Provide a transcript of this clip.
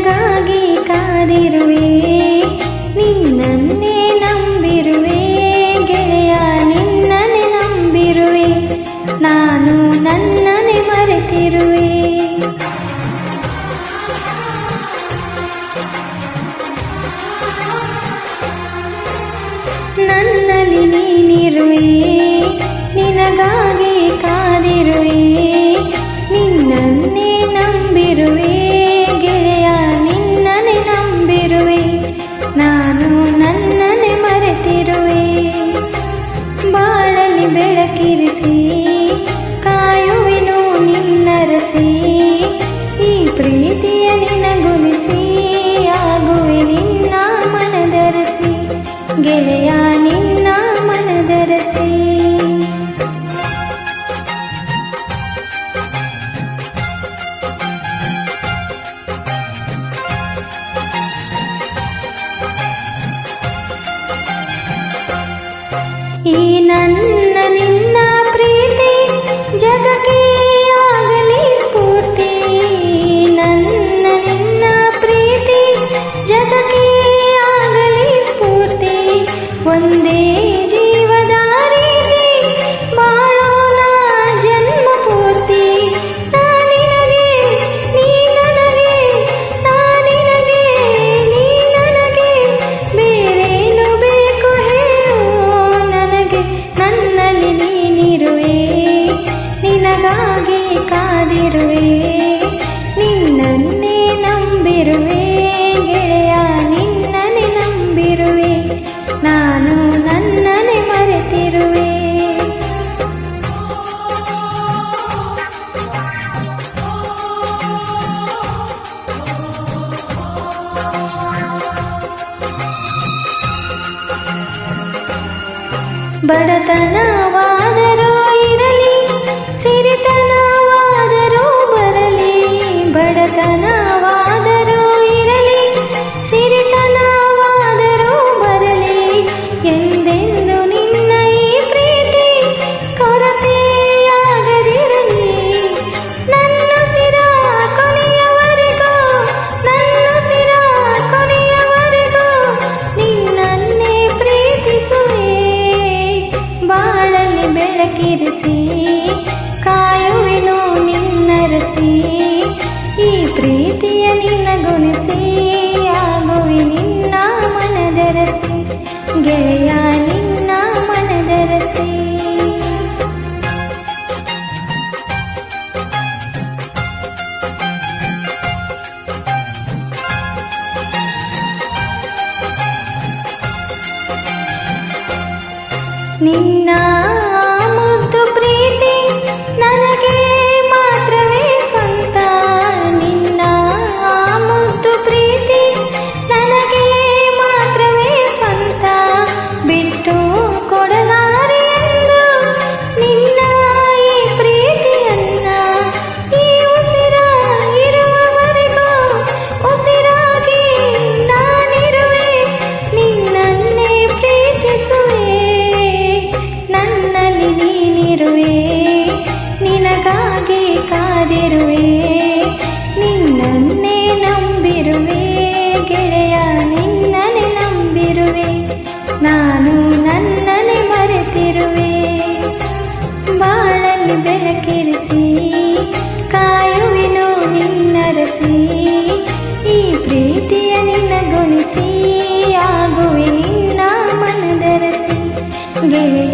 ನಿನಗಾಗಿ ಕಾದಿರುವೆ, ನಿನ್ನನ್ನೇ ನಂಬಿರುವೆ ಗೆಳೆಯ, ನಿನ್ನನ್ನೇ ನಂಬಿರುವೆ, ನಾನು ನನ್ನನ್ನೇ ಮರೆತಿರುವೆ. ನನ್ನಲ್ಲಿ ನೀನಿರುವೆ, ನಿನಗಾಗಿ ಕಾದಿರುವೆ, ನಿನ್ನನ್ನೇ ನಂಬಿರುವೆ ಗೆಳೆಯ, ನಿನ್ನನ್ನೇ ನಂಬಿರುವೆ, ನಾನು ನನ್ನನ್ನೇ ಮರೆತಿರುವೆ. ಬಾಳಲ್ಲಿ ಬೆಳಕಿರಿಸಿ ಕಾಯುವೆನು ನಿನ್ನರಸಿ, ಈ ಪ್ರೀತಿಯ ನಿನಗುಣಿಸಿ ಆಗುವೆ ನಿನ್ನ ಮನದರಸಿ ಗೆಳೆಯ, ನಿನ್ನ ಮನದರಸಿ. ಈ ನನ್ನ ನಿನ್ನ ಪ್ರೀತಿ ಜಗಕ್ಕೆ ಆಗಲಿ ಸ್ಫೂರ್ತಿ, ನನ್ನ ನಿನ್ನ ಪ್ರೀತಿ ಜಗಕ್ಕೆ ಆಗಲಿ ಸ್ಫೂರ್ತಿ, ಒಂದೇ ಜೀವದ ರೀತಿ ಬಾಳೋಣ ಜನ್ಮ ಪೂರ್ತಿ. ನಾನಿನಗೆ ನೀ ನನಗೆ, ನಾನಿನಗೆ ನೀ ನನಗೆ, ಬೇರೇನು ಬೇಕು ಹೇಳು ನನಗೆ. ನನ್ನಲ್ಲಿ ನೀನಿರುವೆ, ನಿನಗಾಗಿ ಕಾದಿರುವೆ, ನಿನ್ನನ್ನೇ ನಂಬಿರುವೆ ಗೆಳೆಯ, ನಿನ್ನನ್ನೇ ನಂಬಿರುವೆ, ನಾನು ನನ್ನನ್ನೇ ಮರೆತಿರುವೆ. ಬಡತನವಾದರೂ ಇರಲಿ, ಸಿರಿತನವಾದರೂ ಬರಲಿ, ಬಡತನವಾದರೂ ಇರಲಿ, ಸಿರಿತನವಾದರೂ ಬರಲಿ, ಎಂದೆಂದು ನಿನ್ನ ಈ ಪ್ರೀತಿ ಕೊರತೆಯಾಗದಿರಲಿ. ನನ್ನುಸಿರ ಕೊನೆಯವರೆಗೂ, ನನ್ನುಸಿರ ಕೊನೆಯವರೆಗೂ ನಿನ್ನನ್ನೇ ಪ್ರೀತಿಸುವೆ. ಬಾಳಲ್ಲಿ ಬೆಳಕಿರಿಸಿ ಕಾಯುವೆನು ನಿನ್ನರಸಿ, ಈ ಪ್ರೀತಿಯ ನಿನಗುಣಿಸಿ ಆಗುವೆ ನಿನ್ನ ಮನದರಸಿ ಗೆಳೆಯ, ನಿನ್ನ ಮನದರಸಿ. ನಿನ್ನ ಮುದ್ದು ಪ್ರೀತಿ ನನಗೆ ಮಾತ್ರವೇ ಸ್ವಂತ, ನಿನ್ನ ಮುದ್ದು ಪ್ರೀತಿ ನನಗೆ ಮಾತ್ರವೇ ಸ್ವಂತ, ಬಿಟ್ಟು ಕೊಡಲಾರೆ ಎಂದು ನಿನ್ನ ಈ ಪ್ರೀತಿಯನ್ನ, ಈ ಉಸಿರ ಇರುವವರೆಗೂ ಉಸಿರಾಗಿ ನಾನಿರುವೆ, ನಿನ್ನನ್ನೇ ಪ್ರೀತಿಸುವೆ. ನನ್ನಲ್ಲಿ ನೀನಿರುವೆ, ನಿನಗಾಗಿ ಕಾದಿರುವೆ, ನಿನ್ನನ್ನೇ ನಂಬಿರುವೆ ಗೆಳೆಯ, ನಿನ್ನನ್ನೇ ನಂಬಿರುವೆ, ನಾನು ನನ್ನನ್ನೇ ಮರೆತಿರುವೆ. ಬಾಳಲ್ಲಿ ಬೆಳಕಿರಿಸಿ ಕಾಯುವೆನು ನಿನ್ನರಸಿ, ಈ ಪ್ರೀತಿಯ ನಿನಗುಣಿಸಿ ಆಗುವೆ ನಿನ್ನ ಮನದರಸಿ ಗೆಳೆಯ.